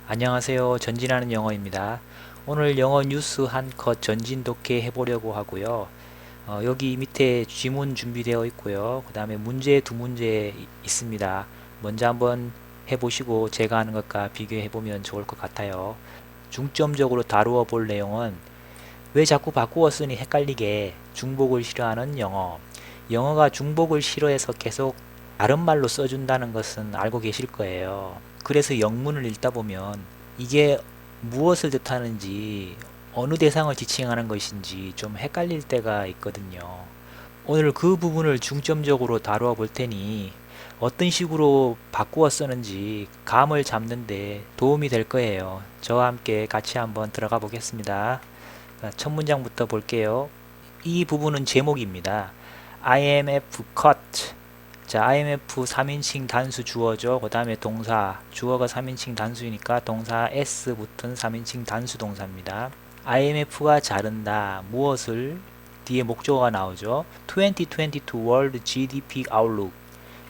안녕하세요. 전진하는 영어입니다. 오늘 영어 뉴스 한 컷 전진 독해 해보려고 하고요. 여기 밑에 지문 준비되어 있고요. 그 다음에 문제 두 문제 있습니다. 먼저 한번 해보시고 제가 하는 것과 비교해 보면 좋을 것 같아요. 중점적으로 다루어 볼 내용은 왜 자꾸 바꾸어 쓰니 헷갈리게 중복을 싫어하는 영어. 영어가 중복을 싫어해서 계속 다른 말로 써준다는 것은 알고 계실 거예요. 그래서 영문을 읽다 보면 이게 무엇을 뜻하는지 어느 대상을 지칭하는 것인지 좀 헷갈릴 때가 있거든요. 오늘 그 부분을 중점적으로 다루어 볼 테니 어떤 식으로 바꾸어 쓰는지 감을 잡는데 도움이 될 거예요. 저와 함께 같이 한번 들어가 보겠습니다. 첫 문장부터 볼게요. 이 부분은 제목입니다. IMF cut. 자, IMF 3인칭 단수 주어죠. 그 다음에 동사. 주어가 3인칭 단수이니까 동사 S 붙은 3인칭 단수 동사입니다. IMF가 자른다. 무엇을? 뒤에 목적어가 나오죠. 2022 World GDP Outlook.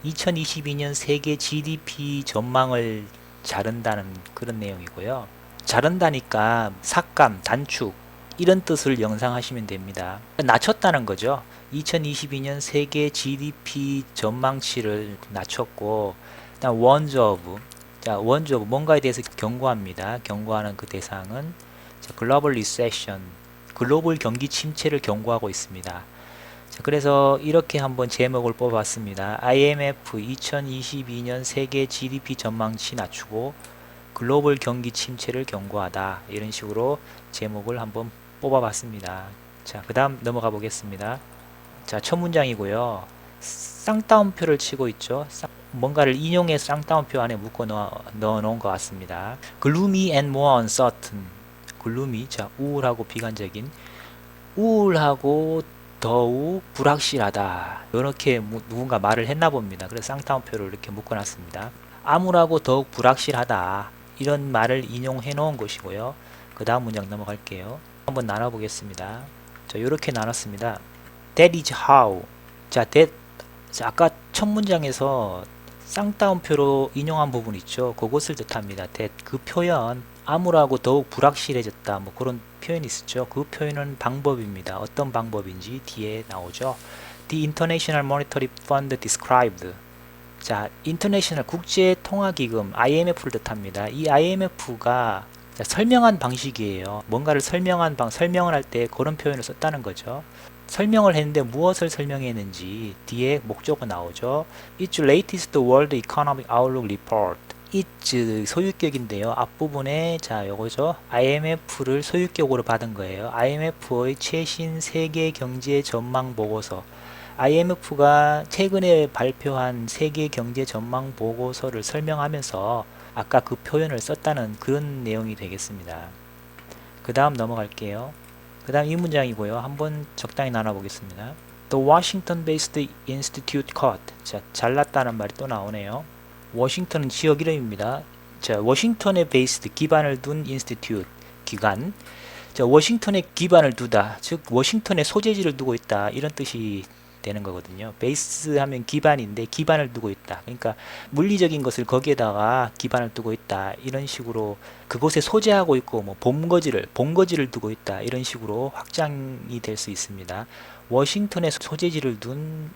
2022년 세계 GDP 전망을 자른다는 그런 내용이고요. 자른다니까 삭감, 단축 이런 뜻을 연상하시면 됩니다. 낮췄다는 거죠. 2022년 세계 GDP 전망치를 낮췄고, 일단 warns of, 자, warns of 뭔가에 대해서 경고합니다. 경고하는 그 대상은 자, global recession, 글로벌 경기 침체를 경고하고 있습니다. 자, 그래서 이렇게 한번 제목을 뽑았습니다. IMF 2022년 세계 GDP 전망치 낮추고 글로벌 경기 침체를 경고하다. 이런 식으로 제목을 한번 뽑아봤습니다. 자, 그 다음 넘어가 보겠습니다. 자, 첫 문장이고요. 쌍따옴표를 치고 있죠. 뭔가를 인용해서 쌍따옴표 안에 묶어 넣어 놓은 것 같습니다. gloomy and more uncertain. gloomy, 자, 우울하고 비관적인. 우울하고 더욱 불확실하다. 이렇게 누군가 말을 했나 봅니다. 그래서 쌍따옴표를 이렇게 묶어 놨습니다. 암울하고 더욱 불확실하다. 이런 말을 인용해 놓은 것이고요. 그 다음 문장 넘어갈게요. 한번 나눠보겠습니다. 자, 이렇게 나눴습니다. That is how. 자, 자, 아까 첫 문장에서 쌍따옴표로 인용한 부분 있죠. 그것을 뜻합니다. that, 그 표현, 암울하고 더욱 불확실해졌다. 뭐 그런 표현이 있었죠. 그 표현은 방법입니다. 어떤 방법인지 뒤에 나오죠. The International Monetary Fund described. 자, 인터내셔널 국제통화기금 IMF를 뜻합니다. 이 IMF가 설명한 방식이에요. 뭔가를 설명을 할 때 그런 표현을 썼다는 거죠. 설명을 했는데 무엇을 설명했는지 뒤에 목적어 나오죠. Its latest World Economic Outlook Report. Its 소유격인데요. 앞부분에 자 요거죠. IMF를 소유격으로 받은 거예요. IMF의 최신 세계 경제 전망 보고서. IMF가 최근에 발표한 세계 경제 전망 보고서를 설명하면서 아까 그 표현을 썼다는 그런 내용이 되겠습니다. 그 다음 넘어갈게요. 그 다음 이 문장이고요. 한번 적당히 나눠보겠습니다. The Washington-based institute cut. 자, 잘났다는 말이 또 나오네요. 워싱턴은 지역 이름입니다. 자, 워싱턴에 based 기반을 둔 institute 기관. 자, 워싱턴에 기반을 두다. 즉 워싱턴에 소재지를 두고 있다. 이런 뜻이 되는 거거든요. 베이스 하면 기반인데 기반을 두고 있다. 그러니까 물리적인 것을 거기에다가 기반을 두고 있다. 이런 식으로 그곳에 소재하고 있고 뭐 본거지를 두고 있다. 이런 식으로 확장이 될 수 있습니다. 워싱턴에 소재지를 둔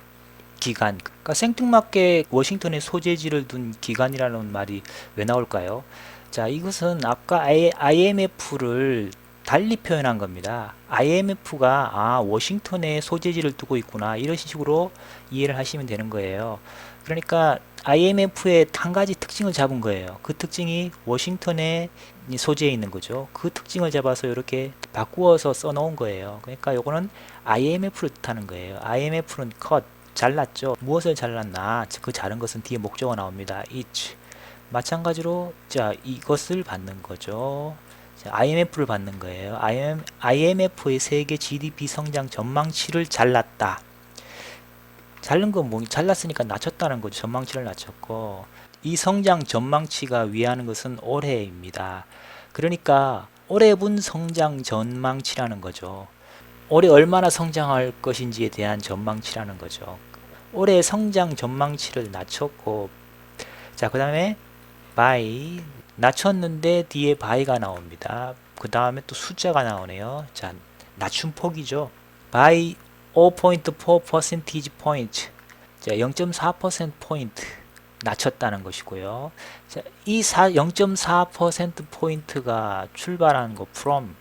기관. 그러니까 생뚱맞게 워싱턴에 소재지를 둔 기관이라는 말이 왜 나올까요? 자, 이것은 아까 IMF를 달리 표현한 겁니다. IMF가 워싱턴에 소재지를 두고 있구나 이런 식으로 이해를 하시면 되는 거예요. 그러니까 IMF의 한 가지 특징을 잡은 거예요. 그 특징이 워싱턴에 소재해 있는 거죠. 그 특징을 잡아서 이렇게 바꾸어서 써놓은 거예요. 그러니까 요거는 IMF를 뜻하는 거예요. IMF는 cut, 잘랐죠. 무엇을 잘랐나? 그 자른 것은 뒤에 목적어 나옵니다. each. 마찬가지로 자 이것을 받는 거죠. IMF를 받는 거예요. IMF의 세계 GDP 성장 전망치를 잘랐다. 자른 건 뭐, 잘랐으니까 낮췄다는 거죠. 전망치를 낮췄고. 이 성장 전망치가 위하는 것은 올해입니다. 그러니까 올해분 성장 전망치라는 거죠. 올해 얼마나 성장할 것인지에 대한 전망치라는 거죠. 올해 성장 전망치를 낮췄고, 자, 그 다음에 by 낮췄는데 뒤에 by가 나옵니다. 그 다음에 또 숫자가 나오네요. 자, 낮춤폭이죠. by 5.4 percentage point. 자, 0.4% 포인트 낮췄다는 것이고요. 자, 이 0.4% 포인트가 출발한 거 from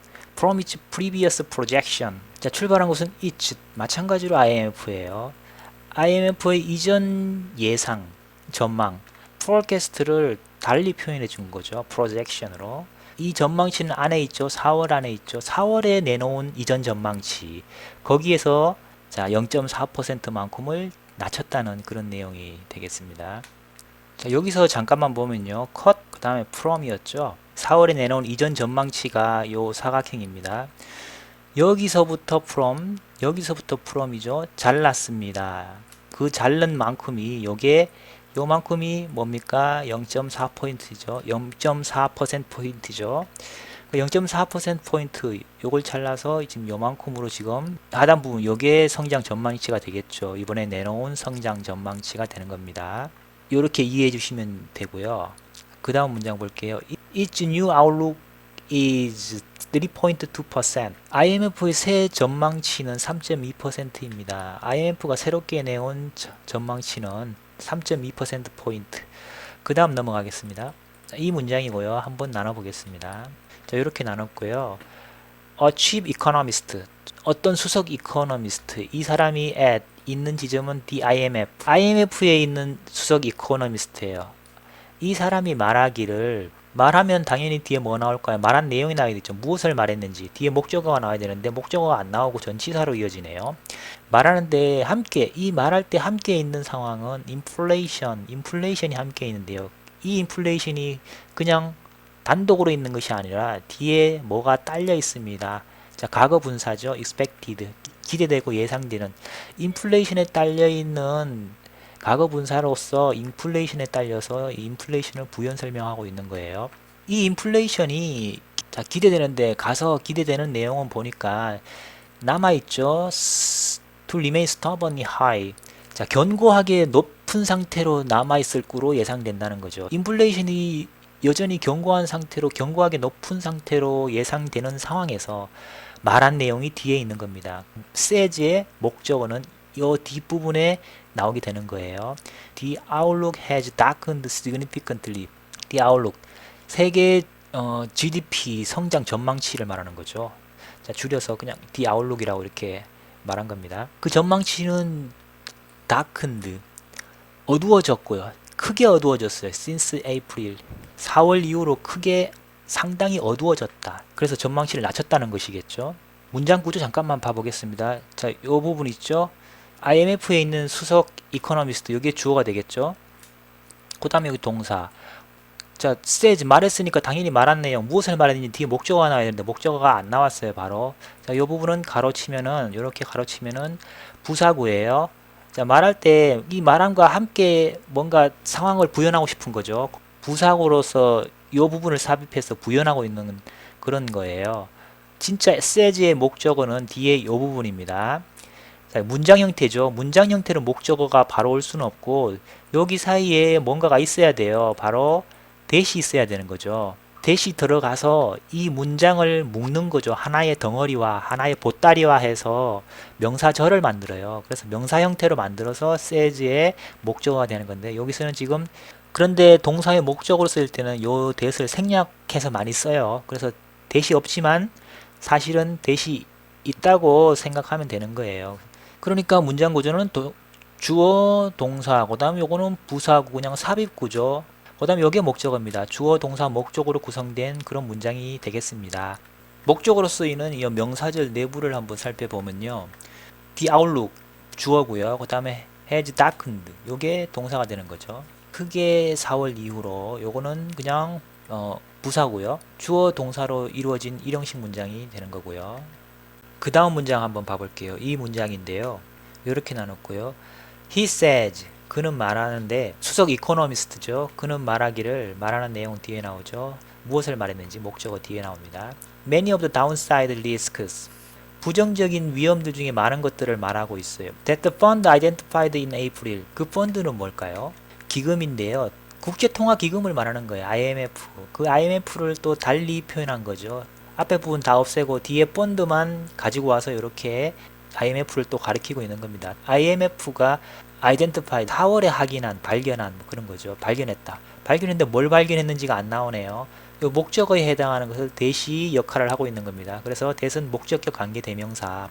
its previous projection. 자, 출발한 것은 its 마찬가지로 IMF예요. IMF의 이전 예상, 전망, forecast를 달리 표현해 준 거죠. projection으로. 이 전망치는 안에 있죠. 4월 안에 있죠. 4월에 내놓은 이전 전망치. 거기에서 자, 0.4%만큼을 낮췄다는 그런 내용이 되겠습니다. 자, 여기서 잠깐만 보면요. cut, 그 다음에 from이었죠. 4월에 내놓은 이전 전망치가 요 사각형입니다. 여기서부터 from이죠. 잘랐습니다. 그 자른 만큼이 요만큼이 뭡니까? 0.4포인트죠. 0.4%포인트죠. 0.4%포인트 요걸 잘라서 지금 요만큼으로 지금 하단 부분 요게 성장 전망치가 되겠죠. 이번에 내놓은 성장 전망치가 되는 겁니다. 요렇게 이해해 주시면 되고요. 그 다음 문장 볼게요. Its new outlook is 3.2%. IMF의 새 전망치는 3.2%입니다. IMF가 새롭게 내온 전망치는 3.2%포인트. 그 다음 넘어가겠습니다. 자, 이 문장이고요. 한번 나눠보겠습니다. 자, 이렇게 나눴고요. A chief economist, 어떤 수석 이코노미스트, 이 사람이 at 있는 지점은 the IMF에 있는 수석 이코노미스트예요. 이 사람이 말하면 당연히 뒤에 뭐 나올까요? 말한 내용이 나와야 되죠. 무엇을 말했는지 뒤에 목적어가 나와야 되는데 목적어가 안 나오고 전치사로 이어지네요. 말하는데 말할 때 함께 있는 상황은 인플레이션이 함께 있는데요. 이 인플레이션이 그냥 단독으로 있는 것이 아니라 뒤에 뭐가 딸려 있습니다. 자, 과거 분사죠. expected, 기대되고 예상되는. 인플레이션에 딸려 있는 과거 분사로서 인플레이션에 딸려서 인플레이션을 부연 설명하고 있는 거예요. 이 인플레이션이 자, 기대되는데 가서 기대되는 내용은 보니까 남아있죠. to remain stubbornly high. 자, 견고하게 높은 상태로 남아있을 거로 예상된다는 거죠. 인플레이션이 여전히 견고하게 높은 상태로 예상되는 상황에서 말한 내용이 뒤에 있는 겁니다. says의 목적어는 이 뒷부분에 나오게 되는 거예요. The outlook has darkened significantly. The outlook. 세계 GDP 성장 전망치를 말하는 거죠. 자, 줄여서 그냥 The outlook이라고 이렇게 말한 겁니다. 그 전망치는 darkened. 어두워졌고요. 크게 어두워졌어요. Since April. 4월 이후로 상당히 어두워졌다. 그래서 전망치를 낮췄다는 것이겠죠. 문장 구조 잠깐만 봐보겠습니다. 자, 이 부분 있죠. IMF에 있는 수석 이코노미스트, 이게 주어가 되겠죠. 그 다음에 여기 동사. 자, says 말했으니까 당연히 말한 내용, 무엇을 말했는지 뒤에 목적어가 나와야 되는데 목적어가 안 나왔어요. 바로. 자, 이 부분은 이렇게 가로치면은 부사구예요. 자, 말할 때 이 말함과 함께 뭔가 상황을 부연하고 싶은 거죠. 부사구로서 이 부분을 삽입해서 부연하고 있는 그런 거예요. 진짜 says의 목적어는 뒤에 이 부분입니다. 자, 문장 형태죠. 문장 형태로 목적어가 바로 올 수는 없고 여기 사이에 뭔가가 있어야 돼요. 바로 대시 있어야 되는 거죠. 대시 들어가서 이 문장을 묶는 거죠. 하나의 덩어리와 하나의 보따리화 해서 명사절을 만들어요. 그래서 명사 형태로 만들어서 says의 목적어가 되는 건데 여기서는 지금 그런데 동사의 목적으로 쓸 때는 요 대시를 생략해서 많이 써요. 그래서 대시 없지만 사실은 대시 있다고 생각하면 되는 거예요. 그러니까 문장 구조는 주어, 동사, 그 다음에 요거는 부사구, 그냥 삽입구죠. 그 다음에 요게 목적어입니다. 주어, 동사, 목적으로 구성된 그런 문장이 되겠습니다. 목적으로 쓰이는 이 명사절 내부를 한번 살펴보면요. The outlook, 주어고요. 그 다음에 has darkened, 요게 동사가 되는 거죠. 크게 4월 이후로 요거는 그냥 부사고요. 주어, 동사로 이루어진 일형식 문장이 되는 거고요. 그 다음 문장 한번 봐볼게요. 이 문장인데요. 이렇게 나눴고요. He says, 그는 말하는데 수석 이코노미스트죠. 그는 말하는 내용 뒤에 나오죠. 무엇을 말했는지 목적어 뒤에 나옵니다. Many of the downside risks, 부정적인 위험들 중에 많은 것들을 말하고 있어요. That the fund identified in April, 그 펀드는 뭘까요? 기금인데요. 국제통화기금을 말하는 거예요. IMF. 그 IMF를 또 달리 표현한 거죠. 앞에 부분 다 없애고 뒤에 펀드만 가지고 와서 이렇게 IMF를 또 가리키고 있는 겁니다. IMF가 identify, 4월에 확인한, 발견한 뭐 그런 거죠. 발견했다. 발견했는데 뭘 발견했는지가 안 나오네요. 이 목적어에 해당하는 것을 대시 역할을 하고 있는 겁니다. 그래서 대은 목적격 관계대명사.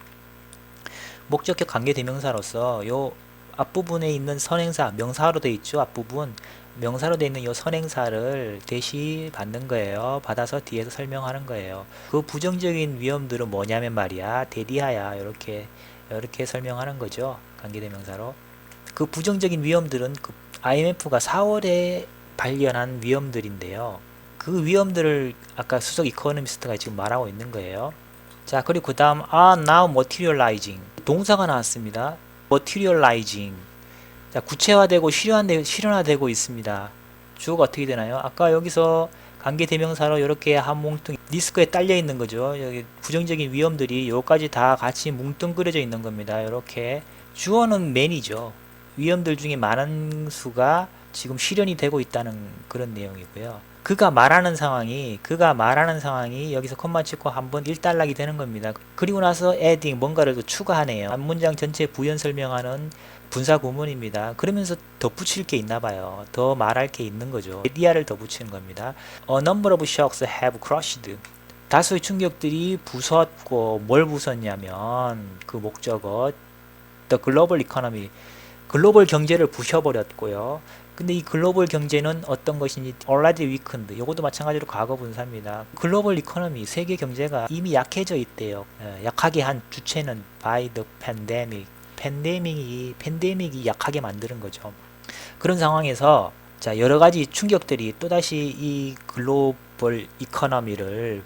목적격 관계대명사로서 요 앞부분에 있는 선행사, 명사로 되어 있죠. 앞부분. 명사로 되어 있는 요 선행사를 대시 받는 거예요. 받아서 뒤에서 설명하는 거예요. 그 부정적인 위험들은 뭐냐면 말이야. 대디하야. 이렇게 설명하는 거죠. 관계대명사로. 그 부정적인 위험들은 그 IMF가 4월에 발견한 위험들인데요. 그 위험들을 아까 수석 이코노미스트가 지금 말하고 있는 거예요. 자, 그리고 그 다음 are now materializing. 동사가 나왔습니다. materializing. 자, 구체화되고 실현화되고 있습니다. 주어가 어떻게 되나요? 아까 여기서 관계대명사로 이렇게 한 뭉뚱이 디스크에 딸려 있는 거죠. 여기 부정적인 위험들이 여기까지 다 같이 뭉뚱그려져 있는 겁니다. 이렇게 주어는 man이죠. 위험들 중에 많은 수가 지금 실현이 되고 있다는 그런 내용이고요. 그가 말하는 상황이 여기서 콤마 찍고 한번 일단락이 되는 겁니다. 그리고 나서 adding 뭔가를 더 추가하네요. 한 문장 전체 부연 설명하는 분사 구문입니다. 그러면서 덧붙일 게 있나 봐요. 더 말할 게 있는 거죠. add를 더 붙이는 겁니다. A number of shocks have crushed. 다수의 충격들이 부쉈고 뭘 부쉈냐면 그 목적어 the global economy, 글로벌 경제를 부셔버렸고요. 근데 이 글로벌 경제는 어떤 것인지 already weakened. 이것도 마찬가지로 과거 분사입니다. 글로벌 이코노미, 세계 경제가 이미 약해져 있대요. 약하게 한 주체는 by the pandemic. 팬데믹이 약하게 만드는 거죠. 그런 상황에서 자, 여러 가지 충격들이 또다시 이 글로벌 이코노미를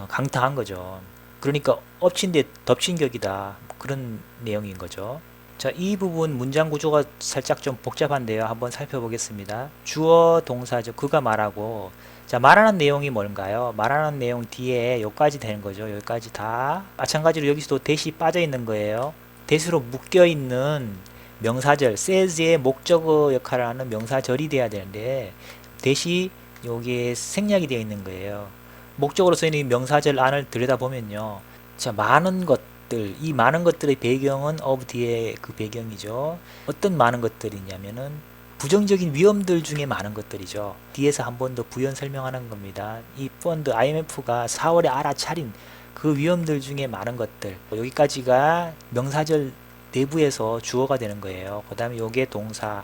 강타한 거죠. 그러니까 엎친 데 덮친 격이다. 그런 내용인 거죠. 자, 이 부분 문장 구조가 살짝 좀 복잡한데요. 한번 살펴보겠습니다. 주어 동사죠. 그가 말하고, 자, 말하는 내용이 뭔가요? 말하는 내용 뒤에 여기까지 되는 거죠. 여기까지 다 마찬가지로 여기서도 대시 빠져 있는 거예요. 대수로 묶여 있는 명사절, says의 목적어 역할을 하는 명사절이 돼야 되는데 대시 여기에 생략이 되어 있는 거예요. 목적으로 쓰이는 명사절 안을 들여다보면요. 자, 많은 것들, 이 많은 것들의 배경은 of 뒤에 그 배경이죠. 어떤 많은 것들이냐면은 부정적인 위험들 중에 많은 것들이죠. 뒤에서 한 번 더 부연 설명하는 겁니다. 이 펀드 IMF가 4월에 알아차린 그 위험들 중에 많은 것들. 여기까지가 명사절 내부에서 주어가 되는 거예요. 그 다음에 요게 동사,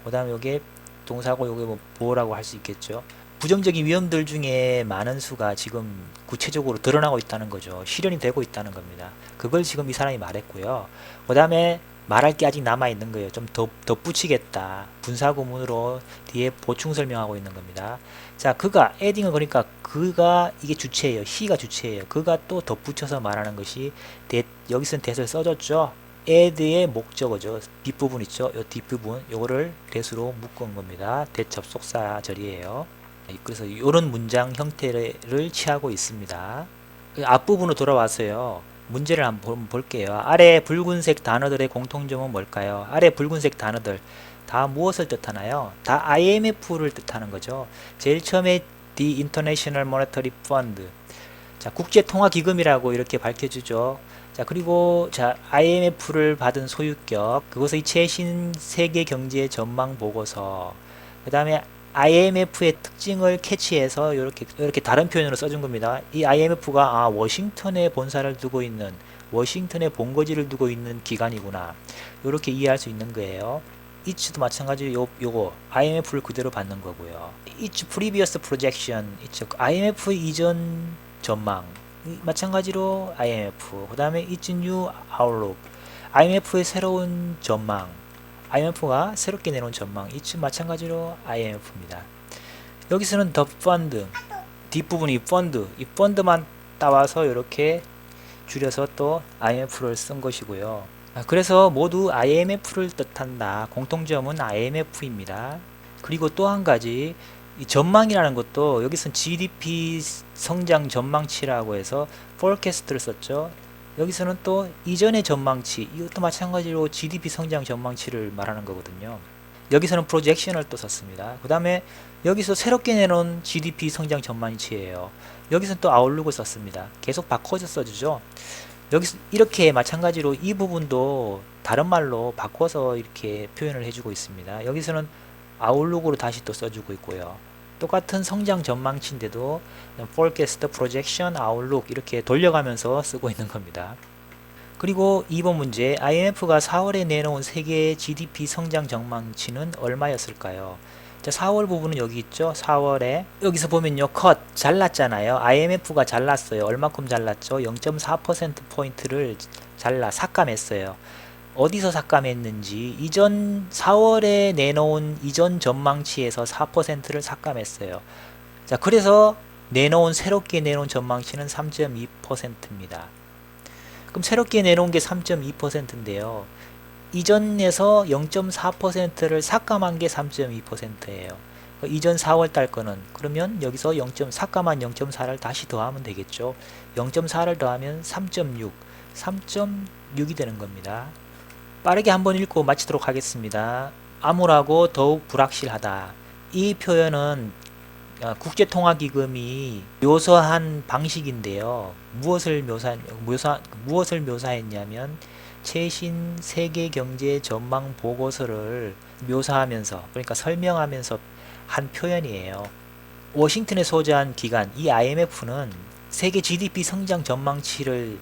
그 다음에 요게 동사고 요게 뭐 보호라고 할 수 있겠죠. 부정적인 위험들 중에 많은 수가 지금 구체적으로 드러나고 있다는 거죠. 실현이 되고 있다는 겁니다. 그걸 지금 이 사람이 말했고요. 그 다음에 말할 게 아직 남아 있는 거예요. 좀 덧붙이겠다. 분사구문으로 뒤에 보충 설명하고 있는 겁니다. 자, 그가 adding은 그러니까 그가 이게 주체예요. he가 주체예요. 그가 또 덧붙여서 말하는 것이 여기서는 that을 써줬죠. add의 목적어죠. 뒷부분 있죠. 이 뒷부분 요거를 that으로 묶은 겁니다. that 접속사절이에요. 그래서 이런 문장 형태를 취하고 있습니다. 앞부분으로 돌아와서요. 문제를 한번 볼게요. 아래 붉은색 단어들의 공통점은 뭘까요? 아래 붉은색 단어들 다 무엇을 뜻하나요? 다 IMF를 뜻하는 거죠. 제일 처음에 The International Monetary Fund. 자, 국제통화기금이라고 이렇게 밝혀주죠. 자, 그리고 자, IMF를 받은 소유격, 그것의 최신 세계 경제 전망 보고서, 그 다음에 IMF의 특징을 캐치해서 이렇게 다른 표현으로 써준 겁니다. 이 IMF가 워싱턴에 본사를 두고 있는, 워싱턴에 본거지를 두고 있는 기관이구나. 이렇게 이해할 수 있는 거예요. each도 마찬가지로 요거 IMF를 그대로 받는 거고요. each previous projection, IMF 이전 전망 마찬가지로 IMF. 그 다음에 each new outlook, IMF의 새로운 전망. IMF가 새롭게 내놓은 전망, 이쯤 마찬가지로 IMF입니다. 여기서는 the fund, 뒷부분이 fund, 이 fund만 따와서 이렇게 줄여서 또 IMF를 쓴 것이고요. 그래서 모두 IMF를 뜻한다. 공통점은 IMF입니다. 그리고 또 한 가지, 이 전망이라는 것도 여기서는 GDP 성장 전망치라고 해서 forecast를 썼죠. 여기서는 또 이전의 전망치, 이것도 마찬가지로 GDP 성장 전망치를 말하는 거거든요. 여기서는 프로젝션을 또 썼습니다. 그 다음에 여기서 새롭게 내놓은 GDP 성장 전망치예요. 여기서 또 아웃룩을 썼습니다. 계속 바꿔서 써주죠. 여기서 이렇게 마찬가지로 이 부분도 다른 말로 바꿔서 이렇게 표현을 해주고 있습니다. 여기서는 아웃룩으로 다시 또 써주고 있고요. 똑같은 성장 전망치인데도 forecast, projection, outlook 이렇게 돌려가면서 쓰고 있는 겁니다. 그리고 2번 문제, IMF가 4월에 내놓은 세계 GDP 성장 전망치는 얼마였을까요? 자, 4월 부분은 여기 있죠. 4월에 여기서 보면요, 컷 잘랐잖아요. IMF가 잘랐어요. 얼마큼 잘랐죠? 0.4%포인트를 삭감했어요. 어디서 삭감했는지 이전 4월에 내놓은 이전 전망치에서 4%를 삭감했어요. 자, 그래서 새롭게 내놓은 전망치는 3.2%입니다. 그럼 새롭게 내놓은 게 3.2%인데요. 이전에서 0.4%를 삭감한 게 3.2%예요. 이전 4월 달 거는 그러면 여기서 삭감한 0.4를 다시 더하면 되겠죠. 0.4를 더하면 3.6, 3.6이 되는 겁니다. 빠르게 한번 읽고 마치도록 하겠습니다. 암울하고 더욱 불확실하다. 이 표현은 국제통화기금이 묘사한 방식인데요. 무엇을 묘사했냐면 최신 세계 경제 전망 보고서를 묘사하면서, 그러니까 설명하면서 한 표현이에요. 워싱턴에 소재한 기관 이 IMF는 세계 GDP 성장 전망치를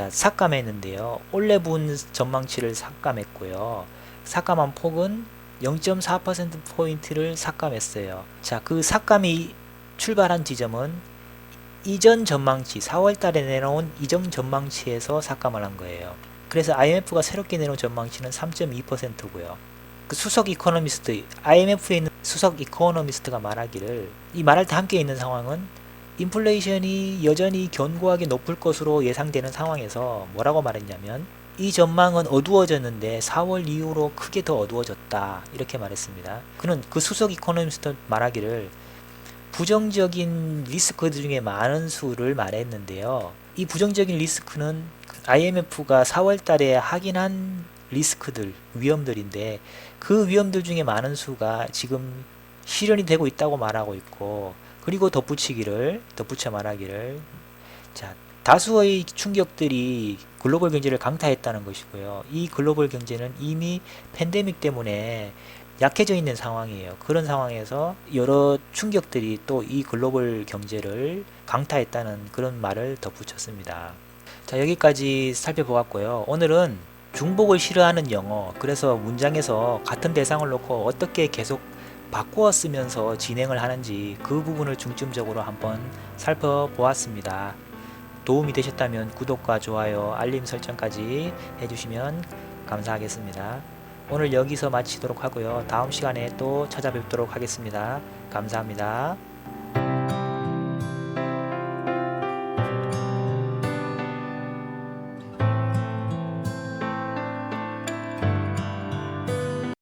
삭감했는데요. 올해 분 전망치를 삭감했고요. 삭감한 폭은 0.4%포인트를 삭감했어요. 자, 그 삭감이 출발한 지점은 이전 전망치, 4월 달에 내놓은 이전 전망치에서 삭감을 한 거예요. 그래서 IMF가 새롭게 내놓은 전망치는 3.2%고요. 그 수석 이코노미스트, IMF에 있는 수석 이코노미스트가 말하기를, 이 말할 때 함께 있는 상황은 인플레이션이 여전히 견고하게 높을 것으로 예상되는 상황에서 뭐라고 말했냐면, 이 전망은 어두워졌는데 4월 이후로 크게 더 어두워졌다, 이렇게 말했습니다. 그는 그 수석 이코노미스트 말하기를 부정적인 리스크들 중에 많은 수를 말했는데요. 이 부정적인 리스크는 IMF가 4월 달에 확인한 리스크들, 위험들인데 그 위험들 중에 많은 수가 지금 실현이 되고 있다고 말하고 있고, 그리고 덧붙여 말하기를, 자, 다수의 충격들이 글로벌 경제를 강타했다는 것이고요. 이 글로벌 경제는 이미 팬데믹 때문에 약해져 있는 상황이에요. 그런 상황에서 여러 충격들이 또 이 글로벌 경제를 강타했다는 그런 말을 덧붙였습니다. 자, 여기까지 살펴보았고요. 오늘은 중복을 싫어하는 영어, 그래서 문장에서 같은 대상을 놓고 어떻게 계속 바꾸어 쓰면서 진행을 하는지 그 부분을 중점적으로 한번 살펴보았습니다. 도움이 되셨다면 구독과 좋아요, 알림 설정까지 해주시면 감사하겠습니다. 오늘 여기서 마치도록 하고요. 다음 시간에 또 찾아뵙도록 하겠습니다. 감사합니다.